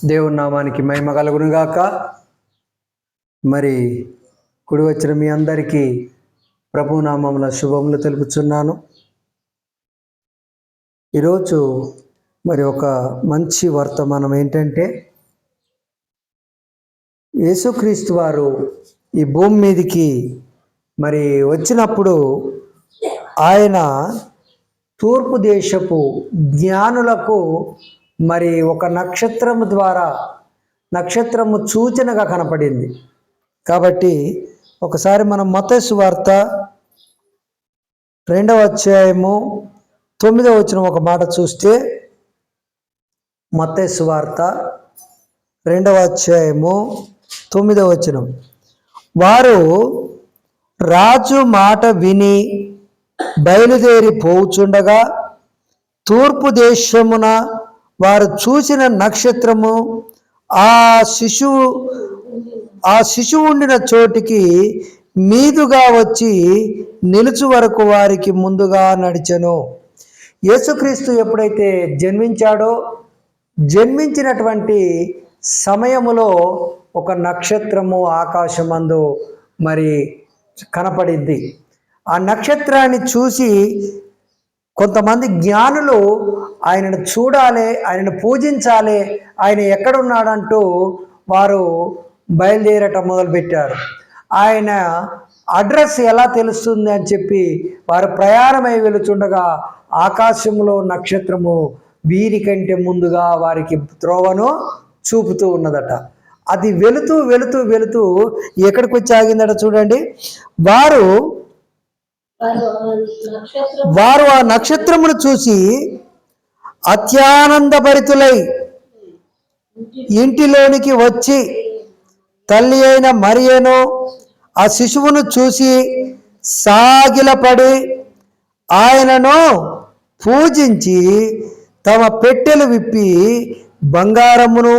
దేవుని నామానికి మహిమ కలుగునుగాక. మరి కుడి వచ్చిన మీ అందరికీ ప్రభు నామమున శుభములు తెలుపుచున్నాను. ఈరోజు మరి ఒక మంచి వర్తమానం ఏంటంటే, యేసుక్రీస్తు వారు ఈ భూమి మీదకి మరి వచ్చినప్పుడు ఆయన తూర్పు దేశపు జ్ఞానులకు మరి ఒక నక్షత్రము ద్వారా నక్షత్రము సూచనగా కనపడింది. కాబట్టి ఒకసారి మనం మత్తయి సువార్త 2వ అధ్యాయము 9వ వచనం ఒక మాట చూస్తే, మత్తయి సువార్త 2వ అధ్యాయము 9వ వచనం, వారు రాజు మాట విని బయలుదేరి పోవుచుండగా తూర్పు దేశమున వారు చూసిన నక్షత్రము ఆ శిశువు ఉండిన చోటికి మీదుగా వచ్చి నిలుచు వరకు వారికి ముందుగా నడిచెను. యేసుక్రీస్తు ఎప్పుడైతే జన్మించాడో, జన్మించినటువంటి సమయములో ఒక నక్షత్రము ఆకాశమందు మరి కనపడింది. ఆ నక్షత్రాన్ని చూసి కొంతమంది జ్ఞానులు ఆయనను చూడాలి, ఆయనను పూజించాలి, ఆయన ఎక్కడున్నాడంటూ వారు బయలుదేరటం మొదలుపెట్టారు. ఆయన అడ్రస్ ఎలా తెలుస్తుంది అని చెప్పి వారు ప్రయాణమై వెళుతుండగా ఆకాశంలో నక్షత్రము వీరికంటే ముందుగా వారికి త్రోవను చూపుతూ ఉన్నదట. అది వెళుతూ వెళుతూ వెళుతూ ఎక్కడికి వచ్చి ఆగిందట చూడండి. వారు ఆ నక్షత్రమును చూసి అత్యానందభరితులై ఇంటిలోనికి వచ్చి తల్లి అయిన మరియను ఆ శిశువును చూసి సాగిలపడి ఆయనను పూజించి తమ పెట్టెలు విప్పి బంగారమును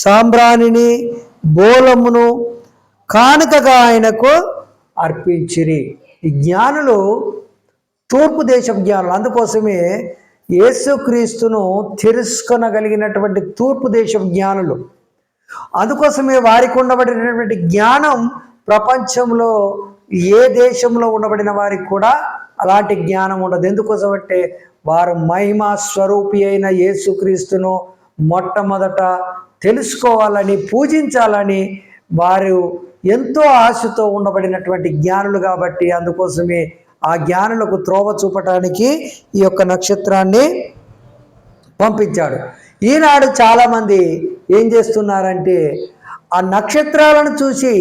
సాంబ్రాణిని బోలమును కానుకగా ఆయనకు అర్పించిరి. ఈ జ్ఞానులు తూర్పు దేశం జ్ఞానులు. అందుకోసమే యేసుక్రీస్తును తెలుసుకొనగలిగినటువంటి తూర్పు దేశం జ్ఞానులు. అందుకోసమే వారికి ఉండబడినటువంటి జ్ఞానం ప్రపంచంలో ఏ దేశంలో ఉండబడిన వారికి కూడా అలాంటి జ్ఞానం ఉండదు. ఎందుకోసం అంటే వారు మహిమా స్వరూపి అయిన యేసుక్రీస్తును మొట్టమొదట తెలుసుకోవాలని, పూజించాలని వారు ఎంతో ఆశతో ఉండబడినటువంటి జ్ఞానులు. కాబట్టి అందుకోసమే ఆ జ్ఞానులకు త్రోవ చూపటానికి ఈ యొక్క నక్షత్రాన్ని పంపించాడు. ఈనాడు చాలామంది ఏం చేస్తున్నారంటే, ఆ నక్షత్రాలను చూసి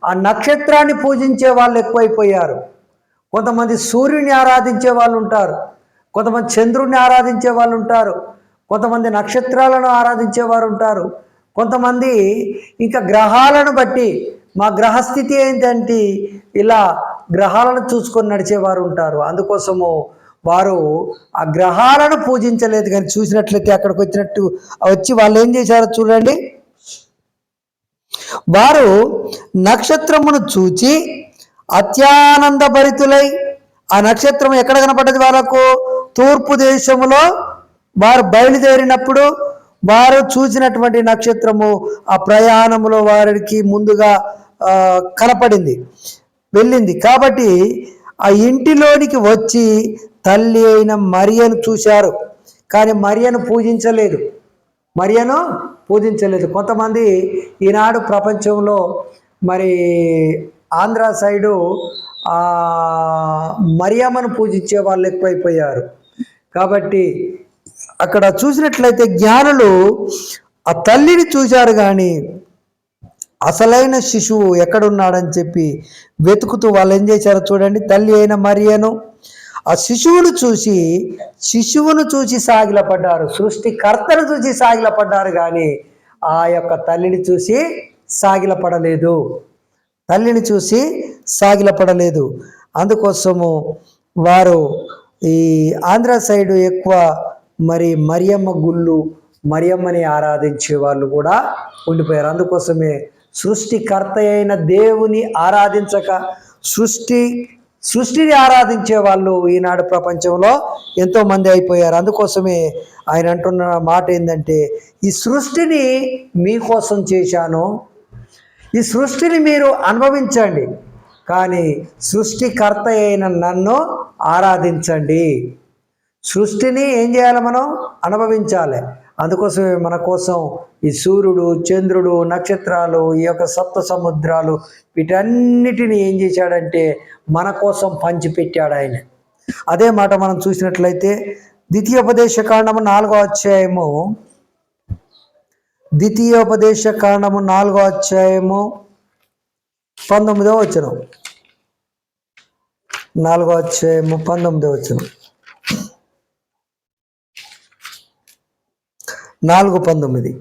ఆ నక్షత్రాన్ని పూజించే వాళ్ళు ఎక్కువైపోయారు. కొంతమంది సూర్యుని ఆరాధించే వాళ్ళు ఉంటారు, కొంతమంది చంద్రుడిని ఆరాధించే వాళ్ళు ఉంటారు, కొంతమంది నక్షత్రాలను ఆరాధించేవారు ఉంటారు, కొంతమంది ఇంకా గ్రహాలను బట్టి మా గ్రహస్థితి ఏంటంటే ఇలా గ్రహాలను చూసుకొని నడిచేవారు ఉంటారు. అందుకోసము వారు ఆ గ్రహాలను పూజించలేదు. కానీ చూసినట్లయితే అక్కడికి వచ్చినట్టు వచ్చి వాళ్ళు ఏం చేశారో చూడండి. వారు నక్షత్రమును చూచి అత్యానందభరితులై, ఆ నక్షత్రం ఎక్కడ కనపడ్డది వాళ్ళకు? తూర్పు దేశములో వారు బయలుదేరినప్పుడు వారు చూసినటువంటి నక్షత్రము ఆ ప్రయాణములో వారికి ముందుగా కనపడింది, వెళ్ళింది. కాబట్టి ఆ ఇంటిలోనికి వచ్చి తల్లి అయిన మరియను చూశారు. కానీ మరియను పూజించలేదు. కొంతమంది ఈనాడు ప్రపంచంలో మరి ఆంధ్ర సైడు మరియమ్మను పూజించే వాళ్ళు ఎక్కువైపోయారు. కాబట్టి అక్కడ చూసినట్లయితే జ్ఞానులు ఆ తల్లిని చూశారు, కానీ అసలైన శిశువు ఎక్కడున్నాడని చెప్పి వెతుకుతూ వాళ్ళు ఏం చేశారో చూడండి. తల్లి అయిన మరియను ఆ శిశువును చూసి సాగిలపడ్డారు. సృష్టికర్తను చూసి సాగిలపడ్డారు, కానీ ఆ యొక్క తల్లిని చూసి సాగిలపడలేదు. అందుకోసము వారు ఈ ఆంధ్ర సైడు ఎక్కువ మరి మరియమ్మ గుళ్ళు, మరియమ్మని ఆరాధించే వాళ్ళు కూడా ఉండిపోయారు. అందుకోసమే సృష్టికర్త అయిన దేవుని ఆరాధించక సృష్టిని ఆరాధించే వాళ్ళు ఈనాడు ప్రపంచంలో ఎంతోమంది అయిపోయారు. అందుకోసమే ఆయన అంటున్న మాట ఏంటంటే, ఈ సృష్టిని మీకోసం చేశాను, ఈ సృష్టిని మీరు అనుభవించండి, కానీ సృష్టికర్త అయిన నన్ను ఆరాధించండి. సృష్టిని ఏం చేయాలి? మనం అనుభవించాలి. అందుకోసమే మన కోసం ఈ సూర్యుడు, చంద్రుడు, నక్షత్రాలు, ఈ యొక్క సప్త సముద్రాలు, వీటన్నిటిని ఏం చేశాడంటే మన కోసం పంచిపెట్టాడు ఆయన. అదే మాట మనం చూసినట్లయితే ద్వితీయోపదేశ కాండము 4వ అధ్యాయము, ద్వితీయోపదేశ కాండము 4వ అధ్యాయము 19వ వచనం, 4వ అధ్యాయము 19వ వచనం, 4:19.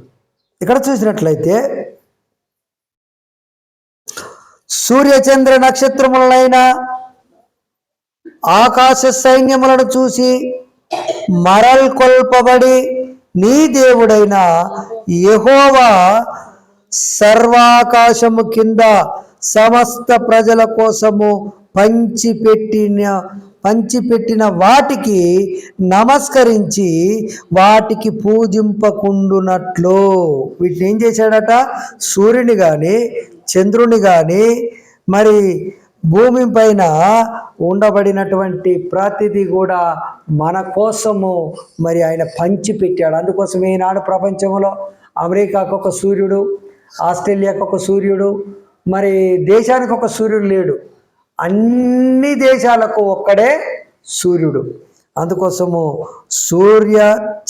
ఇక్కడ చూసినట్లయితే సూర్యచంద్ర నక్షత్రములైన ఆకాశ సైన్యములను చూసి మరల్కొల్పబడి నీ దేవుడైన యెహోవా సర్వాకాశము కింద సమస్త ప్రజల కోసము పంచిపెట్టిన వాటికి నమస్కరించి వాటికి పూజింపకుండునట్లు. వీటిని ఏం చేశాడట? సూర్యుని కానీ చంద్రుని కానీ మరి భూమి పైన ఉండబడినటువంటి ప్రతిదీ కూడా మన కోసము మరి ఆయన పంచిపెట్టాడు. అందుకోసం ఈనాడు ప్రపంచంలో అమెరికాకు ఒక సూర్యుడు, ఆస్ట్రేలియాకు ఒక సూర్యుడు, మరి దేశానికి ఒక సూర్యుడు లేడు, అన్ని దేశాలకు ఒక్కడే సూర్యుడు. అందుకోసము సూర్య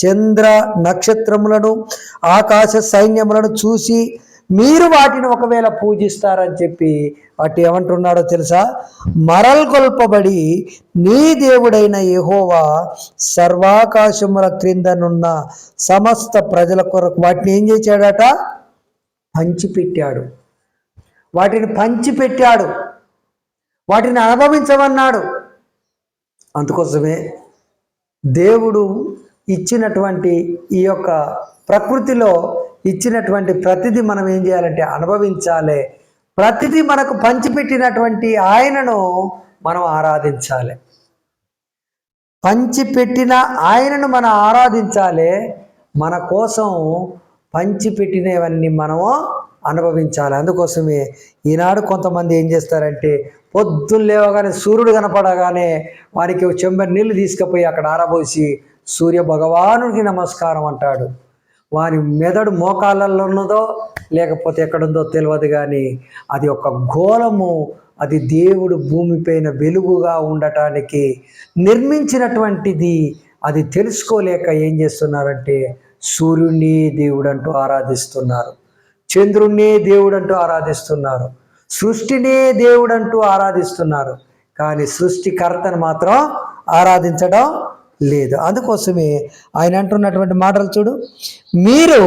చంద్ర నక్షత్రములను ఆకాశ సైన్యములను చూసి మీరు వాటిని ఒకవేళ పూజిస్తారని చెప్పి వాటి ఏమంటున్నాడో తెలుసా? మరల్గొల్పబడి నీ దేవుడైన యెహోవా సర్వాకాశముల క్రిందనున్న సమస్త ప్రజల కొరకు వాటిని ఏం చేశాడట? పంచిపెట్టాడు. వాటిని పంచిపెట్టాడు, వాటిని అనుభవించమన్నాడు. అందుకోసమే దేవుడు ఇచ్చినటువంటి ఈ యొక్క ప్రకృతిలో ఇచ్చినటువంటి ప్రతిదీ మనం ఏం చేయాలంటే అనుభవించాలి. ప్రతిదీ మనకు పంచిపెట్టినటువంటి ఆయనను మనం ఆరాధించాలి. పంచిపెట్టిన ఆయనను మనం ఆరాధించాలి. మన కోసం పంచిపెట్టినవన్నీ మనము అనుభవించాలి. అందుకోసమే ఈనాడు కొంతమంది ఏం చేస్తారంటే పొద్దున్న లేవగానే సూర్యుడు కనపడగానే వారికి చెంబె నీళ్ళు తీసుకుపోయి అక్కడ ఆరబోసి సూర్య భగవానుడికి నమస్కారం అంటాడు. వారి మెదడు మోకాళ్ళల్లో ఉన్నదో లేకపోతే ఎక్కడుందో తెలియదు, కానీ అది ఒక గోళము. అది దేవుడు భూమిపైన వెలుగుగా ఉండటానికి నిర్మించినటువంటిది. అది తెలుసుకోలేక ఏం చేస్తున్నారంటే సూర్యుడిని దేవుడు అంటూ ఆరాధిస్తున్నారు, చంద్రుణ్ణి దేవుడు అంటూ ఆరాధిస్తున్నారు, సృష్టినే దేవుడు అంటూ ఆరాధిస్తున్నారు, కానీ సృష్టికర్తను మాత్రం ఆరాధించడం లేదు. అందుకోసమే ఆయన అంటున్నటువంటి మాటలు చూడు, మీరు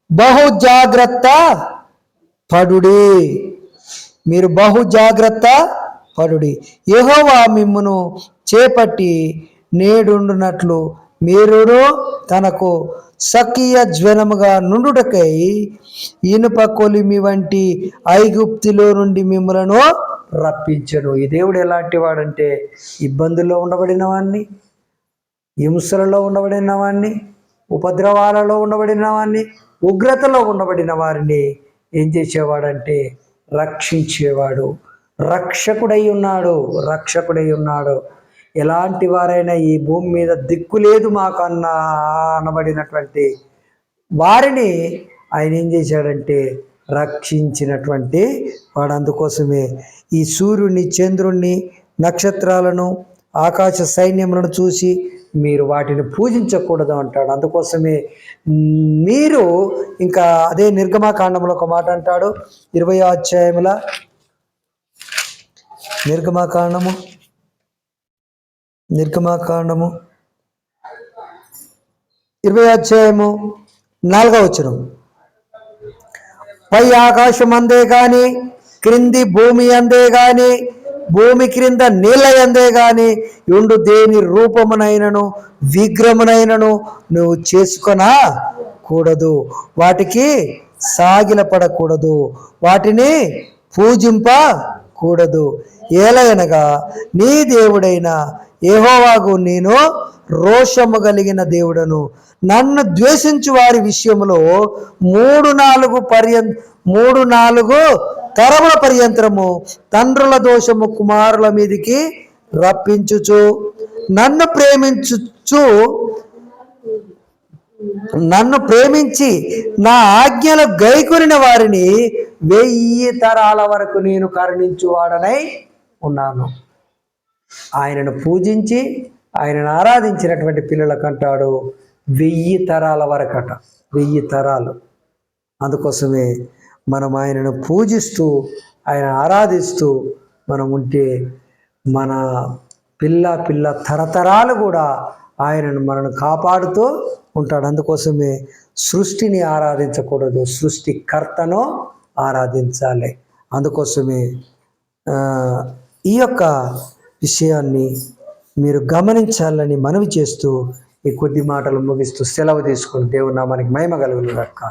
బహు జాగ్రత్త పడుడి, మీరు బహు జాగ్రత్త పడుడి, యెహోవా మిమ్మును చేపట్టి నేడుండునట్లు మీరును తనకు సఖియ జ్వనముగా నుండుటకై ఇనుప కొలిమి వంటి ఐగుప్తిలో నుండి మిమ్మలను రప్పించను. ఈ దేవుడు ఎలాంటి వాడంటే ఇబ్బందుల్లో ఉండబడిన వాడిని, హింసలలో ఉండబడిన వాడిని, ఉపద్రవాలలో ఉండబడిన వాడిని, ఉగ్రతలో ఉండబడిన వారిని ఏం చేసేవాడంటే రక్షించేవాడు. రక్షకుడై ఉన్నాడు, రక్షకుడై ఉన్నాడు. ఎలాంటి వారైనా ఈ భూమి మీద దిక్కు లేదు మాకన్నా అనబడినటువంటి వారిని ఆయన ఏం చేశాడంటే రక్షించినటువంటి వాడు. అందుకోసమే ఈ సూర్యుని, చంద్రుణ్ణి, నక్షత్రాలను, ఆకాశ సైన్యములను చూసి మీరు వాటిని పూజించకూడదు అంటాడు. అందుకోసమే మీరు ఇంకా అదే నిర్గమాకాండంలో ఒక మాట అంటాడు, 20వ అధ్యాయముల నిర్గమాకాండము 20వ అధ్యాయము 4వ వచనం, పై ఆకాశం అందే గాని క్రింది భూమి అందే గాని భూమి క్రింద నీళ్ళ అందే గాని ఉండు దేని రూపమునైనను విగ్రహమునైనను నువ్వు చేసుకొనా కూడదు, వాటికి సాగిలపడకూడదు, వాటిని పూజింప కూడదు. ఏలయనగా నీ దేవుడైన యెహోవాకు నేను రోషము కలిగిన దేవుడను. నన్ను ద్వేషించు వారి విషయంలో 3-4 తరముల పర్యంతరము తండ్రుల దోషము కుమారుల మీదికి రప్పించుచు, నన్ను ప్రేమించి నా ఆజ్ఞలు గైకొనిన వారిని 1000 తరాల వరకు నేను కరుణించువాడనై ఉన్నాను. ఆయనను పూజించి ఆయనను ఆరాధించినటువంటి పిల్లలకు అంటాడు 1000 తరాల వరకట. 1000 తరాలు. అందుకోసమే మనం ఆయనను పూజిస్తూ ఆయన ఆరాధిస్తూ మనం ఉంటే మన పిల్ల తరతరాలు కూడా ఆయనను మనను కాపాడుతూ ఉంటాడు. అందుకోసమే సృష్టిని ఆరాధించకూడదు, సృష్టికర్తను ఆరాధించాలి. అందుకోసమే ఈ యొక్క విషయాన్ని మీరు గమనించాలని మనవి చేస్తూ ఈ కొద్ది మాటలు ముగిస్తూ సెలవు తీసుకుని దేవుని నామానికి మహిమ కలుగును గాక.